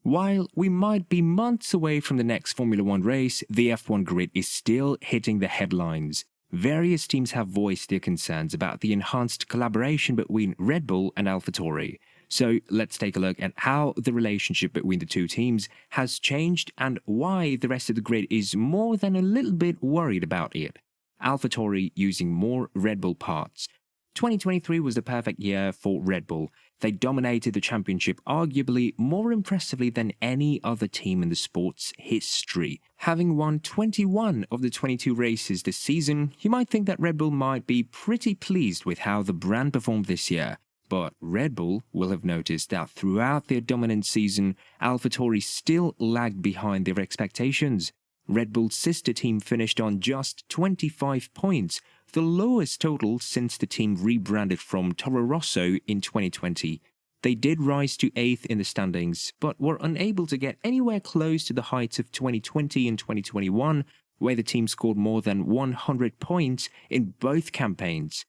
While we might be months away from the next Formula One race, the F1 grid is still hitting the headlines. Various teams have voiced their concerns about the enhanced collaboration between Red Bull and AlphaTauri. So let's take a look at how the relationship between the two teams has changed and why the rest of the grid is more than a little bit worried about it. AlphaTauri using more Red Bull parts. 2023 was the perfect year for Red Bull. They dominated the championship arguably more impressively than any other team in the sport's history. Having won 21 of the 22 races this season, you might think that Red Bull might be pretty pleased with how the brand performed this year. But Red Bull will have noticed that throughout their dominant season, AlphaTauri still lagged behind their expectations. Red Bull's sister team finished on just 25 points, the lowest total since the team rebranded from Toro Rosso in 2020. They did rise to 8th in the standings, but were unable to get anywhere close to the heights of 2020 and 2021, where the team scored more than 100 points in both campaigns.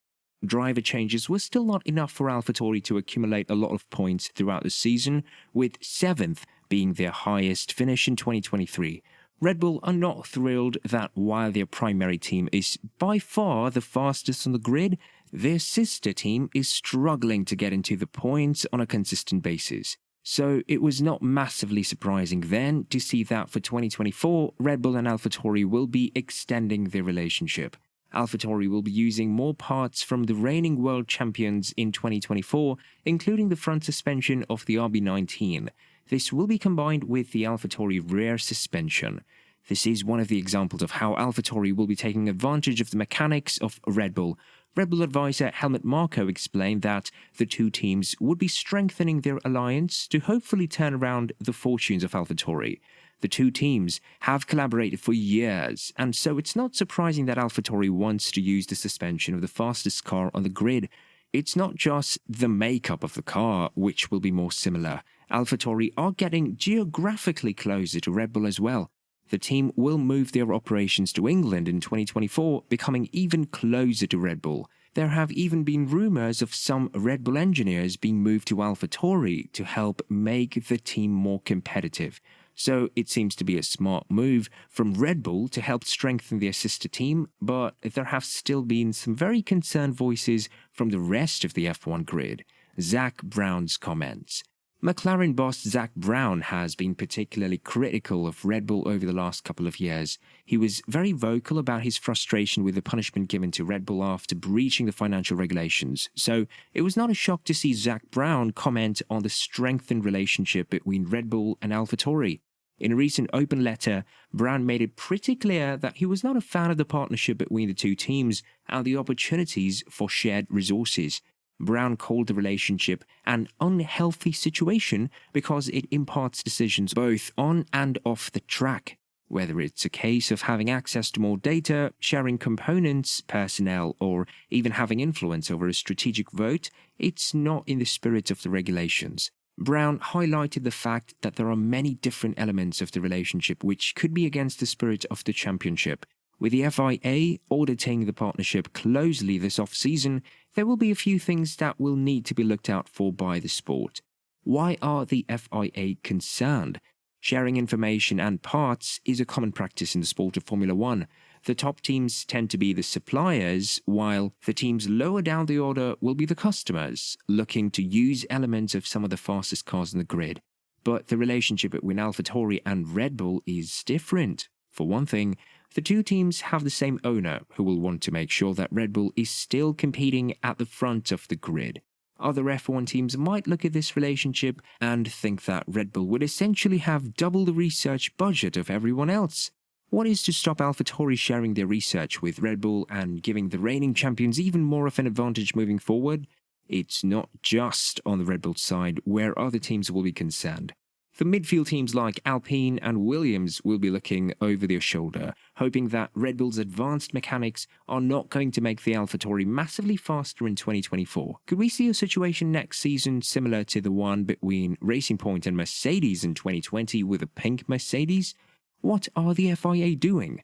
Driver changes were still not enough for AlphaTauri to accumulate a lot of points throughout the season, with 7th being their highest finish in 2023. Red Bull are not thrilled that while their primary team is by far the fastest on the grid, their sister team is struggling to get into the points on a consistent basis. So it was not massively surprising then to see that for 2024, Red Bull and AlphaTauri will be extending their relationship. AlphaTauri will be using more parts from the reigning world champions in 2024, including the front suspension of the RB19. This will be combined with the AlphaTauri rear suspension. This is one of the examples of how AlphaTauri will be taking advantage of the mechanics of Red Bull. Red Bull advisor Helmut Marko explained that the two teams would be strengthening their alliance to hopefully turn around the fortunes of AlphaTauri. The two teams have collaborated for years, and so it's not surprising that AlphaTauri wants to use the suspension of the fastest car on the grid. It's not just the makeup of the car which will be more similar. AlphaTauri are getting geographically closer to Red Bull as well. The team will move their operations to England in 2024, becoming even closer to Red Bull. There have even been rumors of some Red Bull engineers being moved to AlphaTauri to help make the team more competitive. So it seems to be a smart move from Red Bull to help strengthen their sister team, but there have still been some very concerned voices from the rest of the F1 grid. Zack Browns comments. McLaren boss Zack Brown has been particularly critical of Red Bull over the last couple of years. He was very vocal about his frustration with the punishment given to Red Bull after breaching the financial regulations, so it was not a shock to see Zack Brown comment on the strengthened relationship between Red Bull and AlphaTauri. In a recent open letter, Brown made it pretty clear that he was not a fan of the partnership between the two teams and the opportunities for shared resources. Brown called the relationship an unhealthy situation because it imparts decisions both on and off the track. Whether it's a case of having access to more data, sharing components, personnel, or even having influence over a strategic vote, it's not in the spirit of the regulations. Brown highlighted the fact that there are many different elements of the relationship which could be against the spirit of the championship. With the FIA auditing the partnership closely this off-season, there will be a few things that will need to be looked out for by the sport. Why are the FIA concerned? Sharing information and parts is a common practice in the sport of Formula One. The top teams tend to be the suppliers, while the teams lower down the order will be the customers, looking to use elements of some of the fastest cars in the grid. But the relationship between AlphaTauri and Red Bull is different. For one thing, the two teams have the same owner who will want to make sure that Red Bull is still competing at the front of the grid. Other F1 teams might look at this relationship and think that Red Bull would essentially have double the research budget of everyone else. What is to stop AlphaTauri sharing their research with Red Bull and giving the reigning champions even more of an advantage moving forward? It's not just on the Red Bull side where other teams will be concerned. The midfield teams like Alpine and Williams will be looking over their shoulder, hoping that Red Bull's advanced mechanics are not going to make the AlphaTauri massively faster in 2024. Could we see a situation next season similar to the one between Racing Point and Mercedes in 2020 with a pink Mercedes? What are the FIA doing?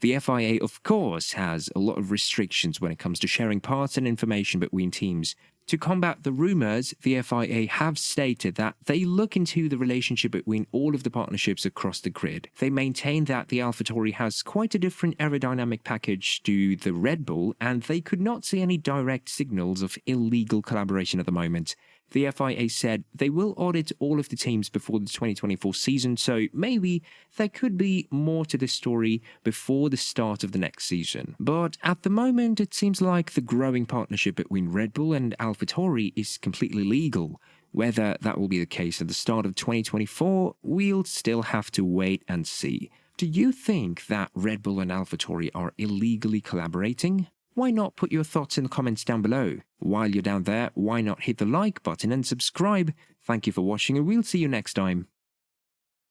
The FIA, of course, has a lot of restrictions when it comes to sharing parts and information between teams. To combat the rumors, the FIA have stated that they look into the relationship between all of the partnerships across the grid. They maintain that the AlphaTauri has quite a different aerodynamic package to the Red Bull, and they could not see any direct signals of illegal collaboration at the moment. The FIA said they will audit all of the teams before the 2024 season, so maybe there could be more to this story before the start of the next season. But at the moment, it seems like the growing partnership between Red Bull and AlphaTauri is completely legal. Whether that will be the case at the start of 2024, we'll still have to wait and see. Do you think that Red Bull and AlphaTauri are illegally collaborating? Why not put your thoughts in the comments down below? While you're down there, why not hit the like button and subscribe? Thank you for watching, and we'll see you next time.